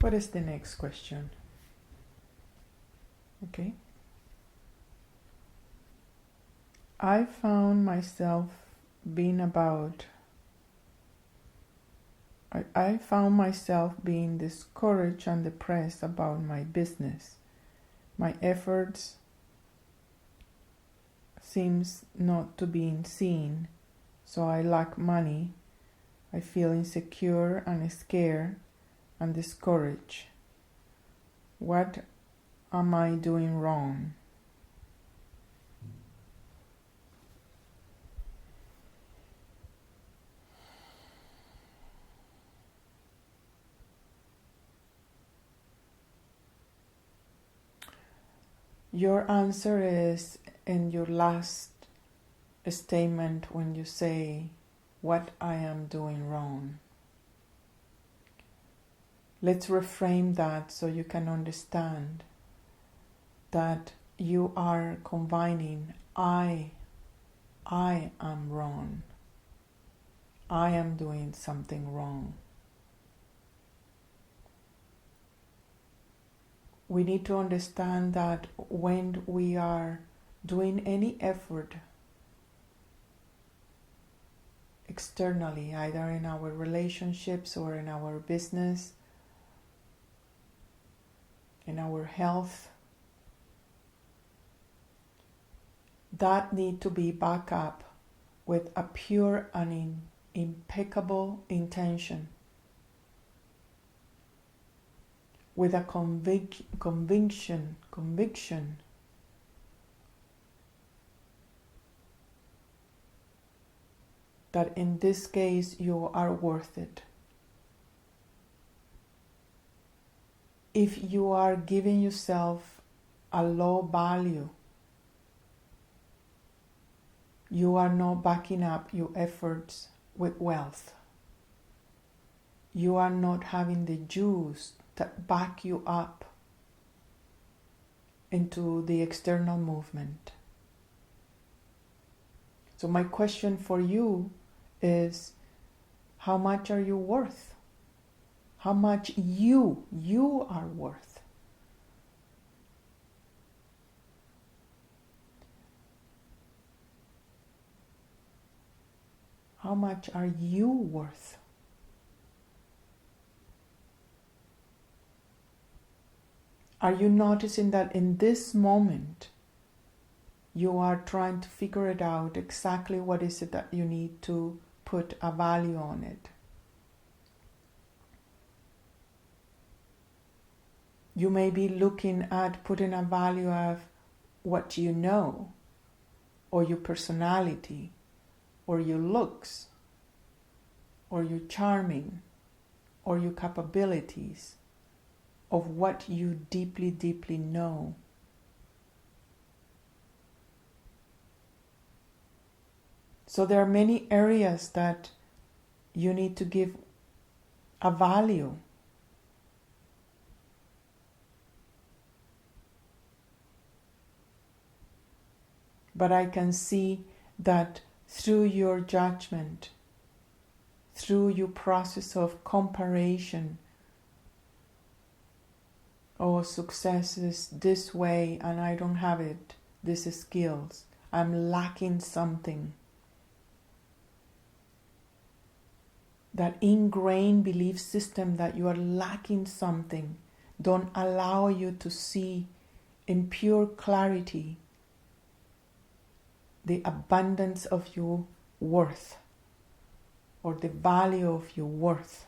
What is the next question? Okay. I found myself being discouraged and depressed about my business. My efforts seems not to be seen, so I lack money. I feel insecure and scared and discouraged. What am I doing wrong? Your answer is in your last statement when you say, what I am doing wrong. Let's reframe that so you can understand that you are combining I am wrong. I am doing something wrong. We need to understand that when we are doing any effort externally, either in our relationships or in our business, in our health, that need to be backed up with a pure and impeccable intention, with a conviction that in this case you are worth it. If you are giving yourself a low value, you are not backing up your efforts with wealth. You are not having the juice that back you up into the external movement. So my question for you is, how much are you worth? How much you are worth? How much are you worth? Are you noticing that in this moment you are trying to figure it out exactly what is it that you need to put a value on it? You may be looking at putting a value of what you know, or your personality, or your looks, or your charming, or your capabilities, of what you deeply, deeply know. So there are many areas that you need to give a value. But I can see that through your judgment, through your process of comparison, oh, success is this way and I don't have it, these skills, I'm lacking something. That ingrained belief system that you are lacking something don't allow you to see in pure clarity the abundance of your worth or the value of your worth.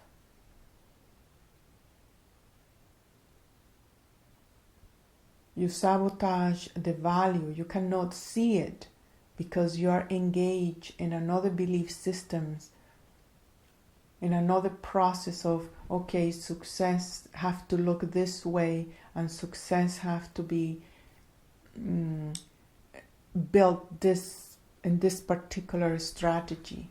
You sabotage the value. You cannot see it because you are engaged in another belief systems, in another process of, okay, success have to look this way and success have to be built this in this particular strategy.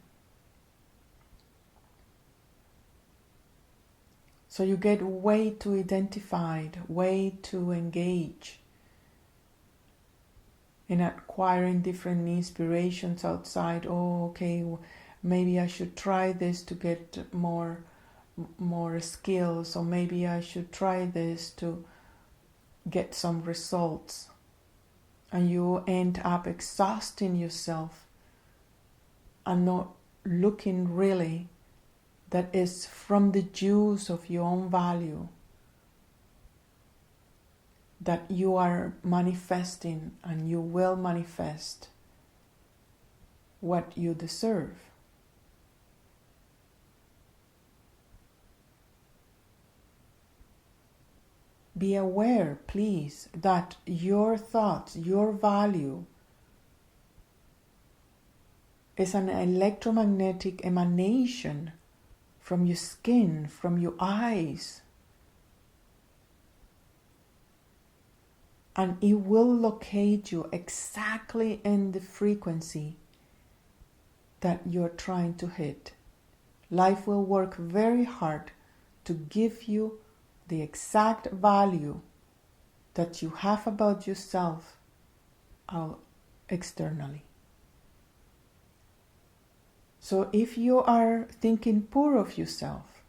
So you get way too identified, way too engaged in acquiring different inspirations outside. Oh, okay, maybe I should try this to get more more skills, or maybe I should try this to get some results. And you end up exhausting yourself and not looking really that is from the juice of your own value that you are manifesting, and you will manifest what you deserve. Be aware, please, that your thoughts, your value is an electromagnetic emanation from your skin, from your eyes. And it will locate you exactly in the frequency that you're trying to hit. Life will work very hard to give you the exact value that you have about yourself out externally. So if you are thinking poor of yourself,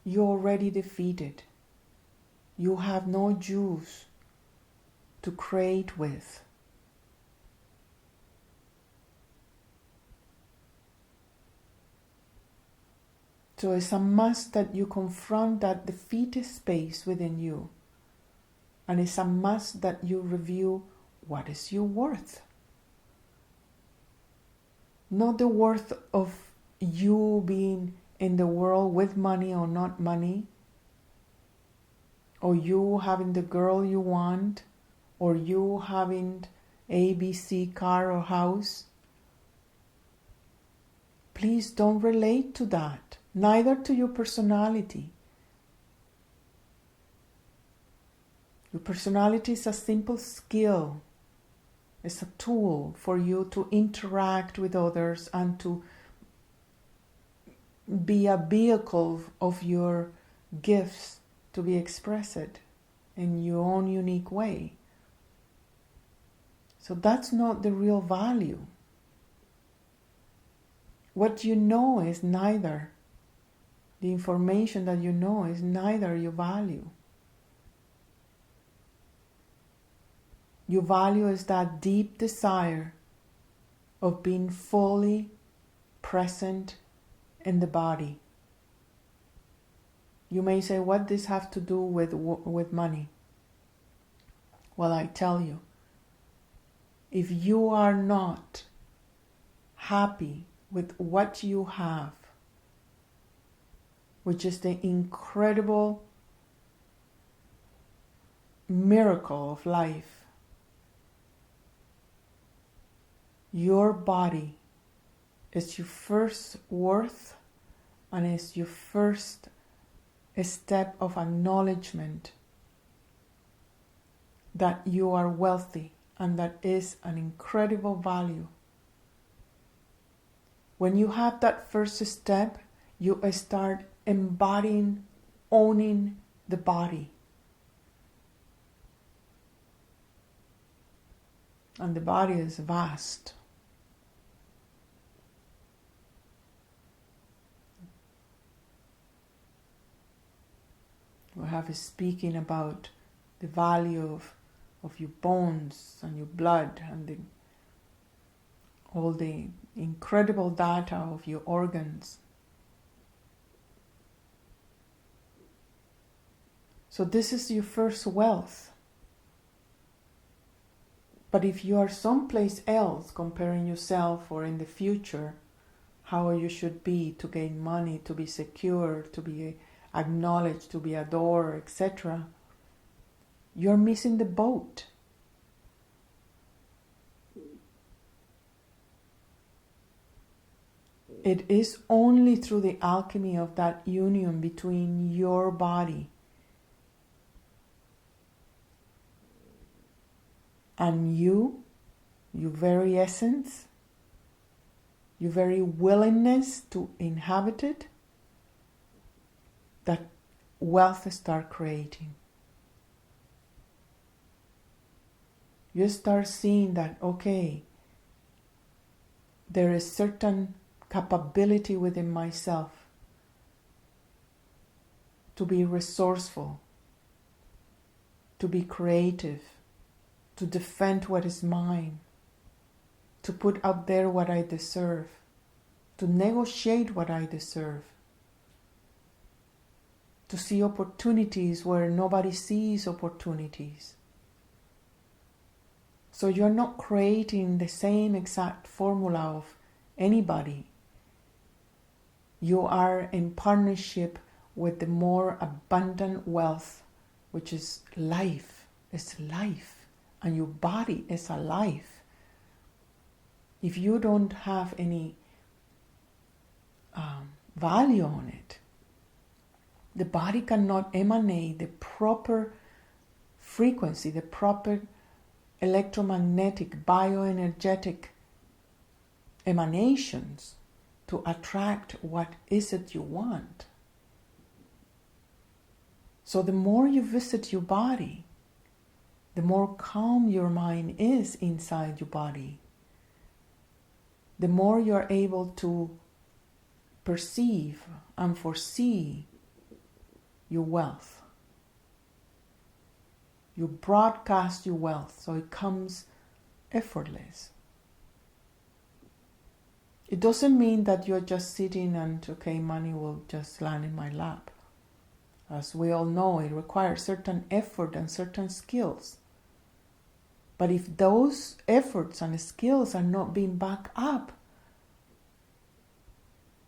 you're already defeated. You have no juice to create with. So it's a must that you confront that defeated space within you. And it's a must that you review what is your worth. Not the worth of you being in the world with money or not money, or you having the girl you want, or you having ABC car or house. Please don't relate to that, neither to your personality. Your personality is a simple skill. It's a tool for you to interact with others and to be a vehicle of your gifts to be expressed in your own unique way. So that's not the real value. What you know is neither, the information that you know is neither your value. Your value is that deep desire of being fully present in the body. You may say, what does this have to do with money? Well, I tell you, if you are not happy with what you have, which is the incredible miracle of life, your body is your first worth, and is your first step of acknowledgement that you are wealthy, and that is an incredible value. When you have that first step, you start embodying, owning the body. And the body is vast. We have speaking about the value of your bones and your blood and all the incredible data of your organs. So this is your first wealth. But if you are someplace else comparing yourself, or in the future how you should be to gain money, to be secure, to be acknowledged, to be adored, etc., you're missing the boat. It is only through the alchemy of that union between your body and you, your very essence, your very willingness to inhabit it, that wealth start creating. You start seeing that, okay, there is certain capability within myself to be resourceful, to be creative, to defend what is mine, to put out there what I deserve, to negotiate what I deserve, to see opportunities where nobody sees opportunities. So you're not creating the same exact formula of anybody. You are in partnership with the more abundant wealth, which is life. It's life. And your body is alive. If you don't have any value on it, the body cannot emanate the proper frequency, the proper electromagnetic, bioenergetic emanations to attract what is it you want. So the more you visit your body, the more calm your mind is inside your body, the more you're able to perceive and foresee your wealth. You broadcast your wealth, so it comes effortless. It doesn't mean that you're just sitting and, okay, money will just land in my lap. As we all know, it requires certain effort and certain skills. But if those efforts and skills are not being backed up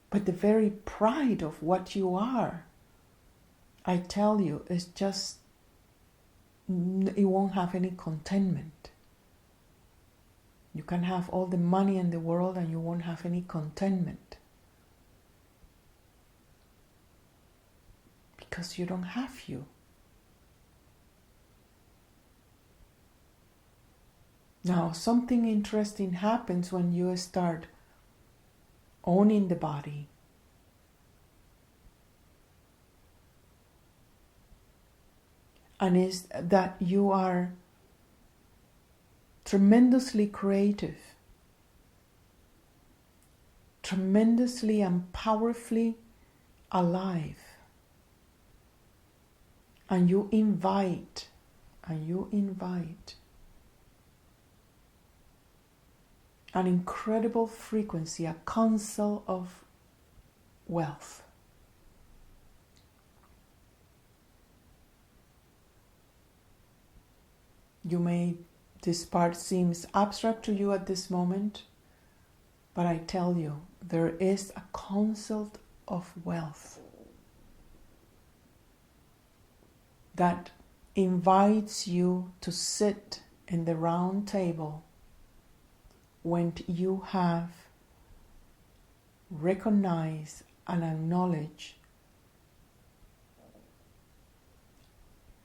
by the very pride of what you are, I tell you, it's just, it won't have any contentment. You can have all the money in the world and you won't have any contentment. Because you don't have you. Now, something interesting happens when you start owning the body. And is that you are tremendously creative, tremendously and powerfully alive. And you invite an incredible frequency, a council of wealth. This part seems abstract to you at this moment, but I tell you, there is a council of wealth that invites you to sit in the round table when you have recognized and acknowledged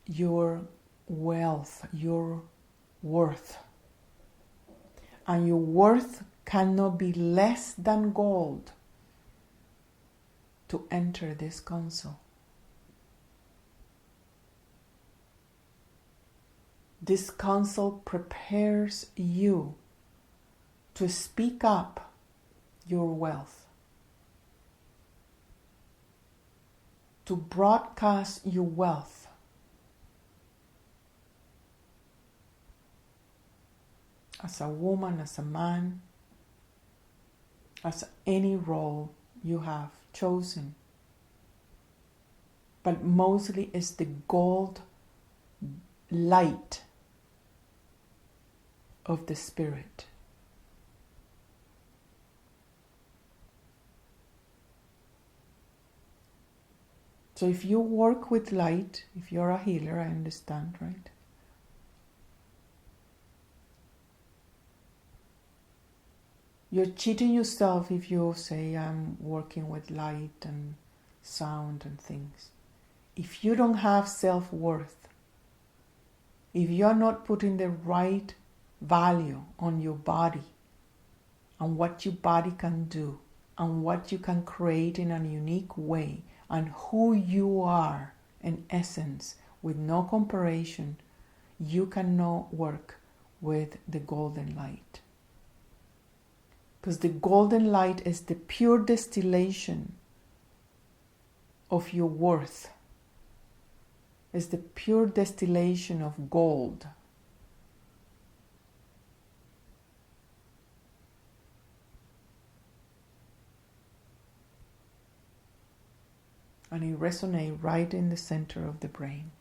your wealth, your worth. And your worth cannot be less than gold to enter this council. This council prepares you to speak up your wealth, to broadcast your wealth, as a woman, as a man, as any role you have chosen. But mostly it's the gold light of the spirit. So if you work with light, if you're a healer, I understand, right? You're cheating yourself if you say, I'm working with light and sound and things. If you don't have self-worth, if you're not putting the right value on your body and what your body can do and what you can create in a unique way and who you are in essence with no comparison, you cannot work with the golden light. Because the golden light is the pure distillation of your worth. It's the pure distillation of gold. And it resonates right in the center of the brain.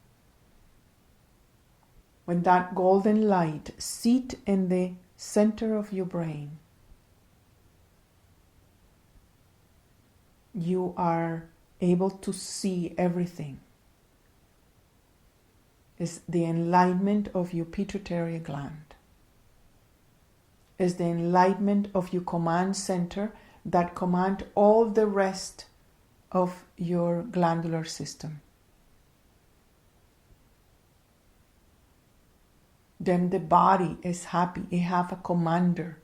When that golden light sits in the center of your brain, you are able to see everything. It's the enlightenment of your pituitary gland. It's the enlightenment of your command center that command all the rest of your glandular system. Then the body is happy. It have a commander.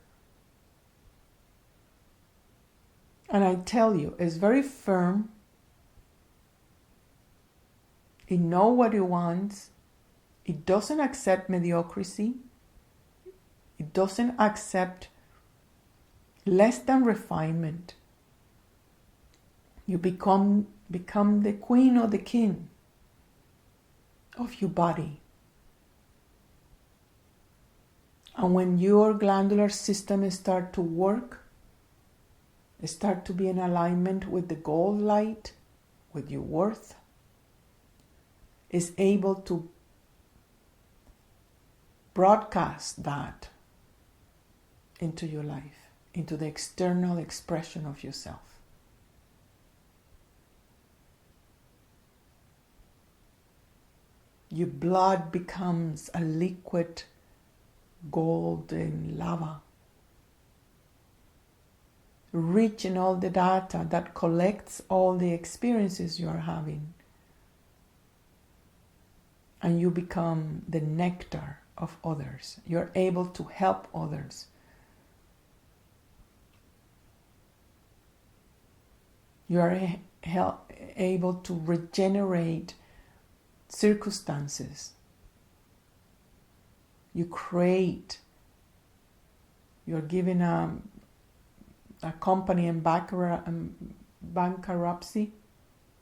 And I tell you, it's very firm. It knows what it wants. It doesn't accept mediocrity. It doesn't accept less than refinement. You become the queen or the king of your body. And when your glandular system start to work, start to be in alignment with the gold light, with your worth, is able to broadcast that into your life, into the external expression of yourself. Your blood becomes a liquid golden lava, rich in all the data that collects all the experiences you are having. And you become the nectar of others. You're able to help others. You are able to regenerate circumstances. You create. You're given a company in bankruptcy,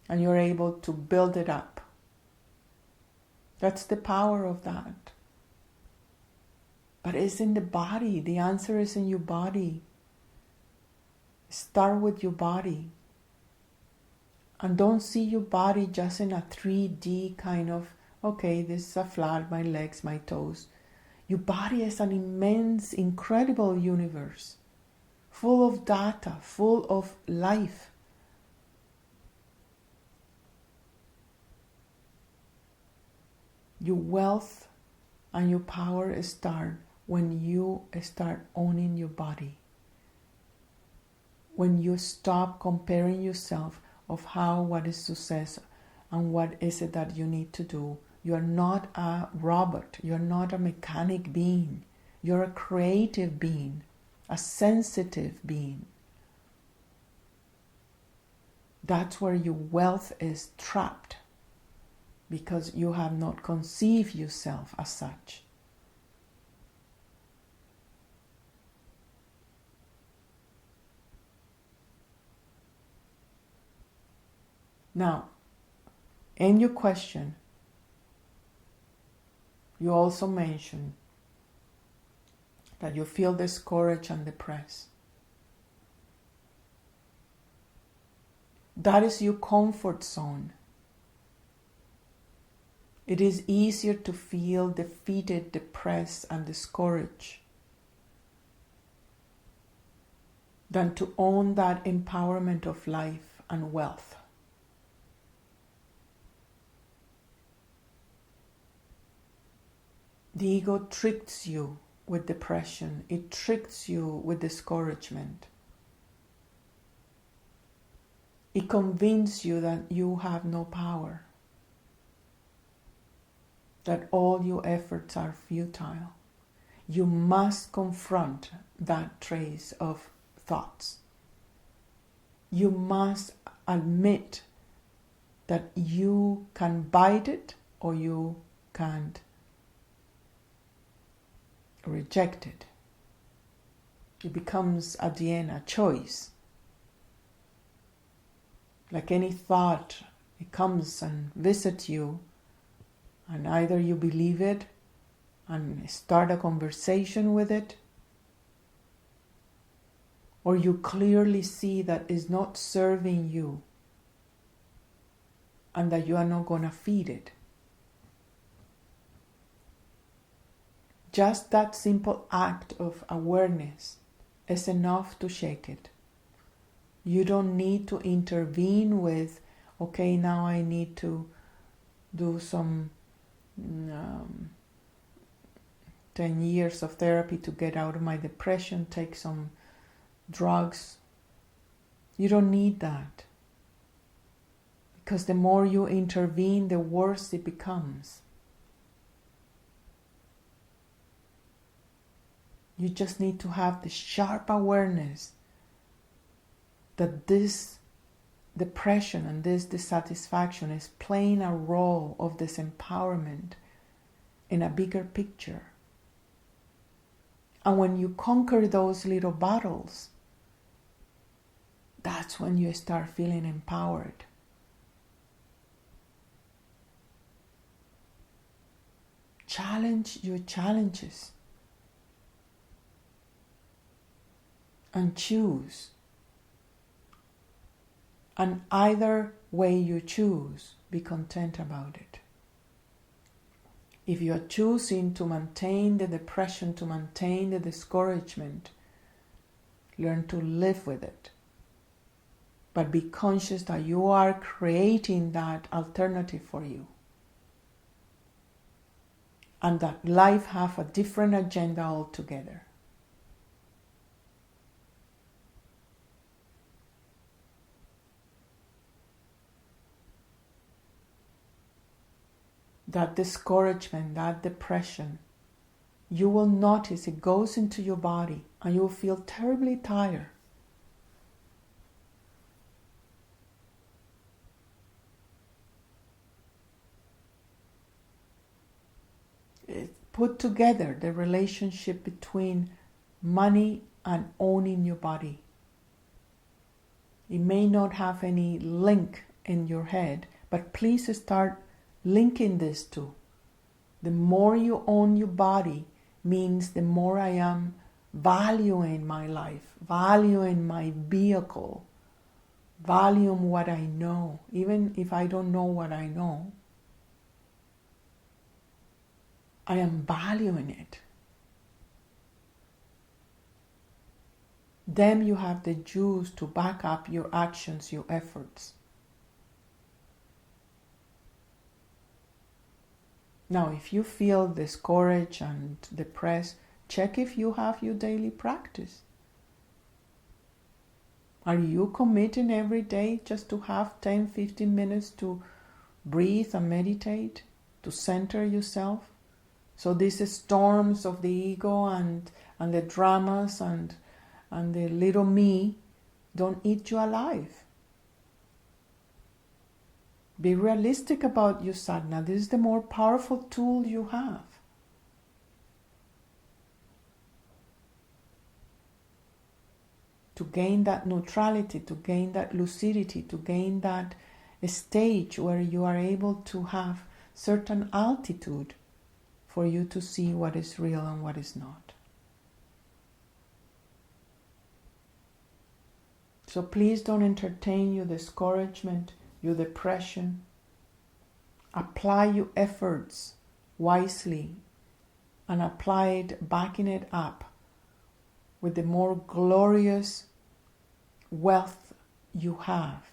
and you're able to build it up. That's the power of that. But it's in the body. The answer is in your body. Start with your body. And don't see your body just in a 3D kind of, okay, this is a flat, my legs, my toes. Your body is an immense, incredible universe, full of data, full of life. Your wealth and your power start when you start owning your body. When you stop comparing yourself of what is success and what is it that you need to do. You are not a robot. You are not a mechanic being. You're a creative being, a sensitive being. That's where your wealth is trapped, because you have not conceived yourself as such. Now, in your question, you also mentioned that you feel discouraged and depressed. That is your comfort zone. It is easier to feel defeated, depressed, and discouraged than to own that empowerment of life and wealth. The ego tricks you with depression. It tricks you with discouragement. It convinces you that you have no power, that all your efforts are futile. You must confront that trace of thoughts. You must admit that you can bite it or you can't reject it. It becomes, at the end, a choice. Like any thought, it comes and visits you, and either you believe it and start a conversation with it, or you clearly see that it's not serving you and that you are not going to feed it. Just that simple act of awareness is enough to shake it. You don't need to intervene with, okay, now I need to do some 10 years of therapy to get out of my depression, take some drugs. You don't need that. Because the more you intervene, the worse it becomes. You just need to have the sharp awareness that this depression and this dissatisfaction is playing a role of disempowerment in a bigger picture. And when you conquer those little battles, that's when you start feeling empowered. Challenge your challenges and choose. And either way you choose, be content about it. If you are choosing to maintain the depression, to maintain the discouragement, learn to live with it. But be conscious that you are creating that alternative for you. And that life have a different agenda altogether. That discouragement, that depression, you will notice it goes into your body and you will feel terribly tired. Put together the relationship between money and owning your body. It may not have any link in your head, but please start linking this two. The more you own your body means the more I am valuing my life, valuing my vehicle, valuing what I know, even if I don't know what I know. I am valuing it. Then you have the juice to back up your actions, your efforts. Now, if you feel discouraged and depressed, check if you have your daily practice. Are you committing every day just to have 10-15 minutes to breathe and meditate, to center yourself? So these storms of the ego and the dramas and the little me don't eat you alive. Be realistic about your sadhana. This is the more powerful tool you have. To gain that neutrality, to gain that lucidity, to gain that stage where you are able to have certain altitude for you to see what is real and what is not. So please don't entertain your discouragement, your depression. Apply your efforts wisely and apply it, backing it up with the more glorious wealth you have,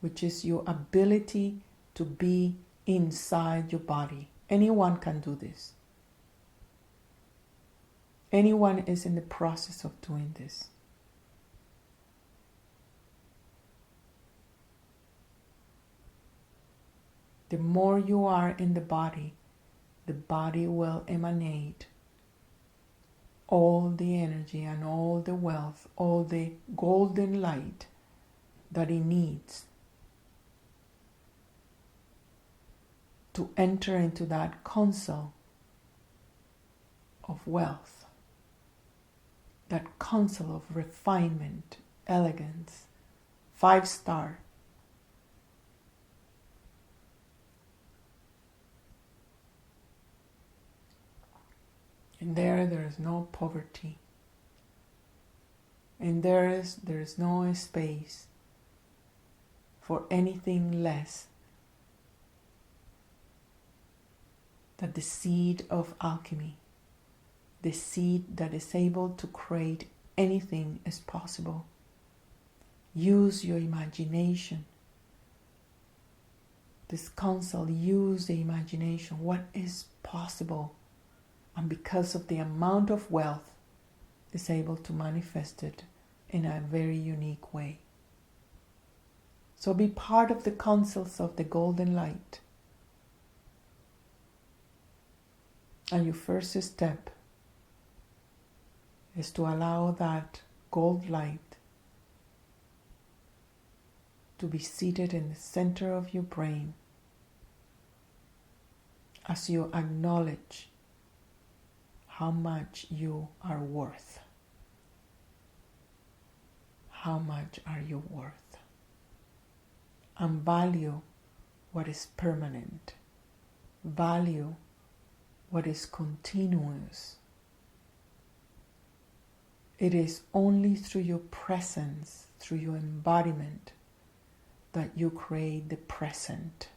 which is your ability to be inside your body. Anyone can do this. Anyone is in the process of doing this. The more you are in the body will emanate all the energy and all the wealth, all the golden light that it needs to enter into that council of wealth. that council of refinement, elegance, 5-star. And there is no poverty. And there is no space for anything less than the seed of alchemy, the seed that is able to create anything as possible. Use your imagination. This council, use the imagination. What is possible? And because of the amount of wealth, is able to manifest it in a very unique way. So be part of the councils of the golden light. And your first step is to allow that gold light to be seated in the center of your brain as you acknowledge how much you are worth. How much are you worth? And value what is permanent. Value what is continuous. It is only through your presence, through your embodiment, that you create the present.